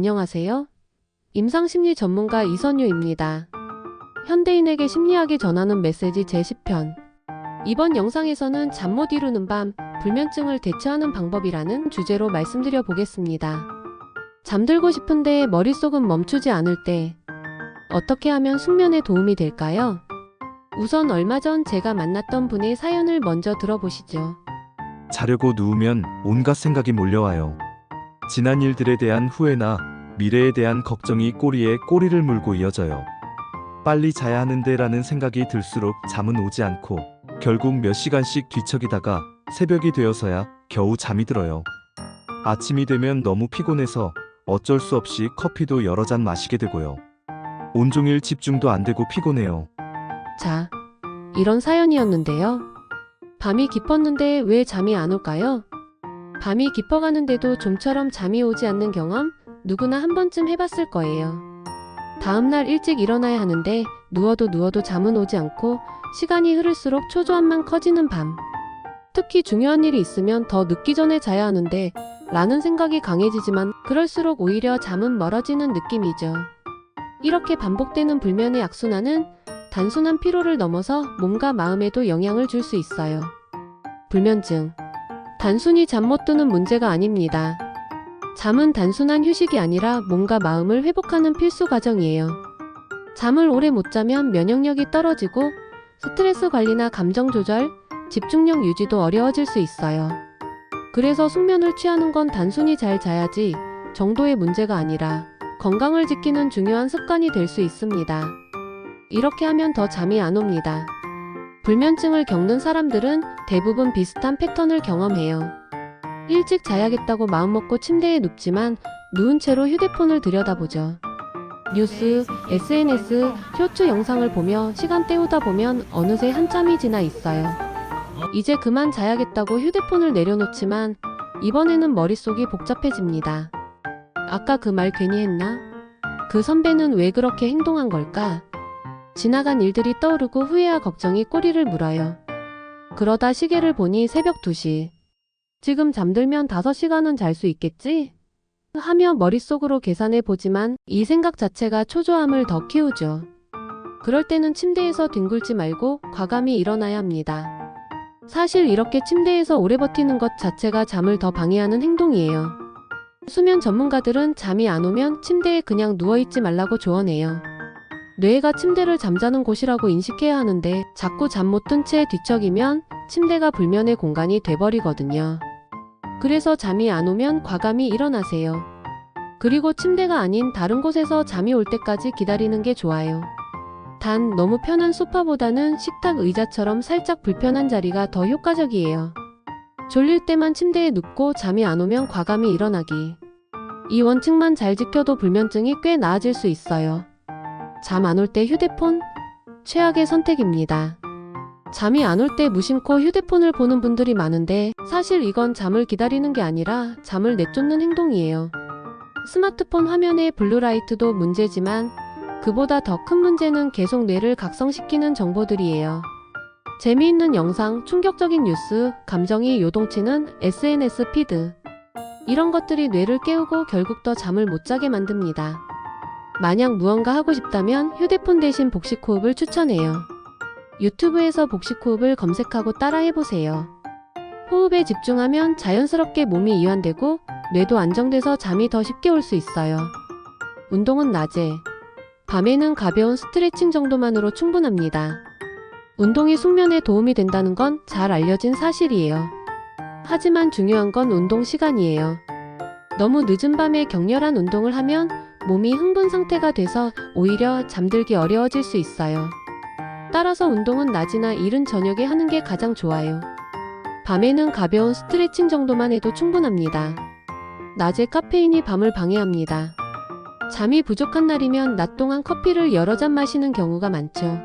안녕하세요. 임상심리 전문가 이선유입니다. 현대인에게 심리학이 전하는 메시지 제10편. 이번 영상에서는 잠 못 이루는 밤, 불면증을 대처하는 방법이라는 주제로 말씀드려 보겠습니다. 잠들고 싶은데 머릿속은 멈추지 않을 때 어떻게 하면 숙면에 도움이 될까요? 우선 얼마 전 제가 만났던 분의 사연을 먼저 들어보시죠. 자려고 누우면 온갖 생각이 몰려와요. 지난 일들에 대한 후회나 미래에 대한 걱정이 꼬리에 꼬리를 물고 이어져요. 빨리 자야 하는데 라는 생각이 들수록 잠은 오지 않고 결국 몇 시간씩 뒤척이다가 새벽이 되어서야 겨우 잠이 들어요. 아침이 되면 너무 피곤해서 어쩔 수 없이 커피도 여러 잔 마시게 되고요. 온종일 집중도 안 되고 피곤해요. 자, 이런 사연이었는데요. 밤이 깊었는데 왜 잠이 안 올까요? 밤이 깊어가는데도 좀처럼 잠이 오지 않는 경험 누구나 한 번쯤 해봤을 거예요. 다음날 일찍 일어나야 하는데 누워도 잠은 오지 않고 시간이 흐를수록 초조함만 커지는 밤. 특히 중요한 일이 있으면 더 늦기 전에 자야 하는데 라는 생각이 강해지지만 그럴수록 오히려 잠은 멀어지는 느낌이죠. 이렇게 반복되는 불면의 악순환은 단순한 피로를 넘어서 몸과 마음에도 영향을 줄 수 있어요. 불면증. 단순히 잠 못 드는 문제가 아닙니다. 잠은 단순한 휴식이 아니라 몸과 마음을 회복하는 필수 과정이에요. 잠을 오래 못 자면 면역력이 떨어지고 스트레스 관리나 감정 조절, 집중력 유지도 어려워질 수 있어요. 그래서 숙면을 취하는 건 단순히 잘 자야지 정도의 문제가 아니라 건강을 지키는 중요한 습관이 될 수 있습니다. 이렇게 하면 더 잠이 안 옵니다. 불면증을 겪는 사람들은 대부분 비슷한 패턴을 경험해요. 일찍 자야겠다고 마음먹고 침대에 눕지만 누운 채로 휴대폰을 들여다보죠. 뉴스, SNS, 쇼츠 영상을 보며 시간 때우다 보면 어느새 한참이 지나 있어요. 이제 그만 자야겠다고 휴대폰을 내려놓지만 이번에는 머릿속이 복잡해집니다. 아까 그 말 괜히 했나? 그 선배는 왜 그렇게 행동한 걸까? 지나간 일들이 떠오르고 후회와 걱정이 꼬리를 물어요. 그러다 시계를 보니 새벽 2시. 지금 잠들면 5시간은 잘 수 있겠지? 하며 머릿속으로 계산해 보지만 이 생각 자체가 초조함을 더 키우죠. 그럴 때는 침대에서 뒹굴지 말고 과감히 일어나야 합니다. 사실 이렇게 침대에서 오래 버티는 것 자체가 잠을 더 방해하는 행동이에요. 수면 전문가들은 잠이 안 오면 침대에 그냥 누워있지 말라고 조언해요. 뇌가 침대를 잠자는 곳이라고 인식해야 하는데 자꾸 잠 못 든 채 뒤척이면 침대가 불면의 공간이 돼버리거든요. 그래서 잠이 안 오면 과감히 일어나세요. 그리고 침대가 아닌 다른 곳에서 잠이 올 때까지 기다리는 게 좋아요. 단 너무 편한 소파보다는 식탁 의자처럼 살짝 불편한 자리가 더 효과적이에요. 졸릴 때만 침대에 눕고 잠이 안 오면 과감히 일어나기. 이 원칙만 잘 지켜도 불면증이 꽤 나아질 수 있어요. 잠 안 올 때 휴대폰? 최악의 선택입니다. 잠이 안 올 때 무심코 휴대폰을 보는 분들이 많은데 사실 이건 잠을 기다리는 게 아니라 잠을 내쫓는 행동이에요. 스마트폰 화면의 블루라이트도 문제지만 그보다 더 큰 문제는 계속 뇌를 각성시키는 정보들이에요. 재미있는 영상, 충격적인 뉴스, 감정이 요동치는 SNS 피드. 이런 것들이 뇌를 깨우고 결국 더 잠을 못 자게 만듭니다. 만약 무언가 하고 싶다면 휴대폰 대신 복식호흡을 추천해요. 유튜브에서 복식호흡을 검색하고 따라해보세요. 호흡에 집중하면 자연스럽게 몸이 이완되고 뇌도 안정돼서 잠이 더 쉽게 올 수 있어요. 운동은 낮에, 밤에는 가벼운 스트레칭 정도만으로 충분합니다. 운동이 숙면에 도움이 된다는 건 잘 알려진 사실이에요. 하지만 중요한 건 운동 시간이에요. 너무 늦은 밤에 격렬한 운동을 하면 몸이 흥분 상태가 돼서 오히려 잠들기 어려워질 수 있어요. 따라서 운동은 낮이나 이른 저녁에 하는 게 가장 좋아요. 밤에는 가벼운 스트레칭 정도만 해도 충분합니다. 낮에 카페인이 밤을 방해합니다. 잠이 부족한 날이면 낮 동안 커피를 여러 잔 마시는 경우가 많죠.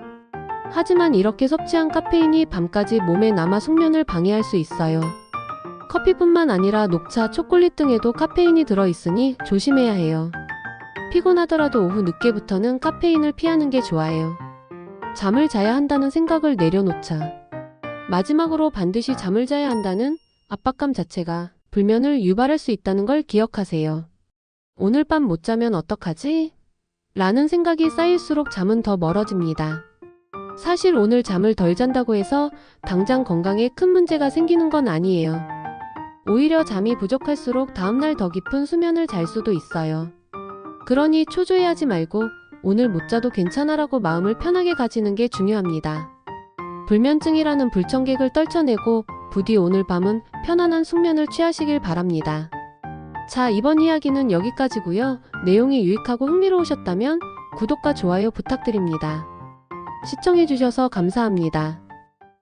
하지만 이렇게 섭취한 카페인이 밤까지 몸에 남아 숙면을 방해할 수 있어요. 커피뿐만 아니라 녹차, 초콜릿 등에도 카페인이 들어있으니 조심해야 해요. 피곤하더라도 오후 늦게부터는 카페인을 피하는 게 좋아요. 잠을 자야 한다는 생각을 내려놓자. 마지막으로 반드시 잠을 자야 한다는 압박감 자체가 불면을 유발할 수 있다는 걸 기억하세요. 오늘 밤 못 자면 어떡하지? 라는 생각이 쌓일수록 잠은 더 멀어집니다. 사실 오늘 잠을 덜 잔다고 해서 당장 건강에 큰 문제가 생기는 건 아니에요. 오히려 잠이 부족할수록 다음날 더 깊은 수면을 잘 수도 있어요. 그러니 초조해하지 말고 오늘 못 자도 괜찮아라고 마음을 편하게 가지는 게 중요합니다. 불면증이라는 불청객을 떨쳐내고 부디 오늘 밤은 편안한 숙면을 취하시길 바랍니다. 자, 이번 이야기는 여기까지고요. 내용이 유익하고 흥미로우셨다면 구독과 좋아요 부탁드립니다. 시청해주셔서 감사합니다.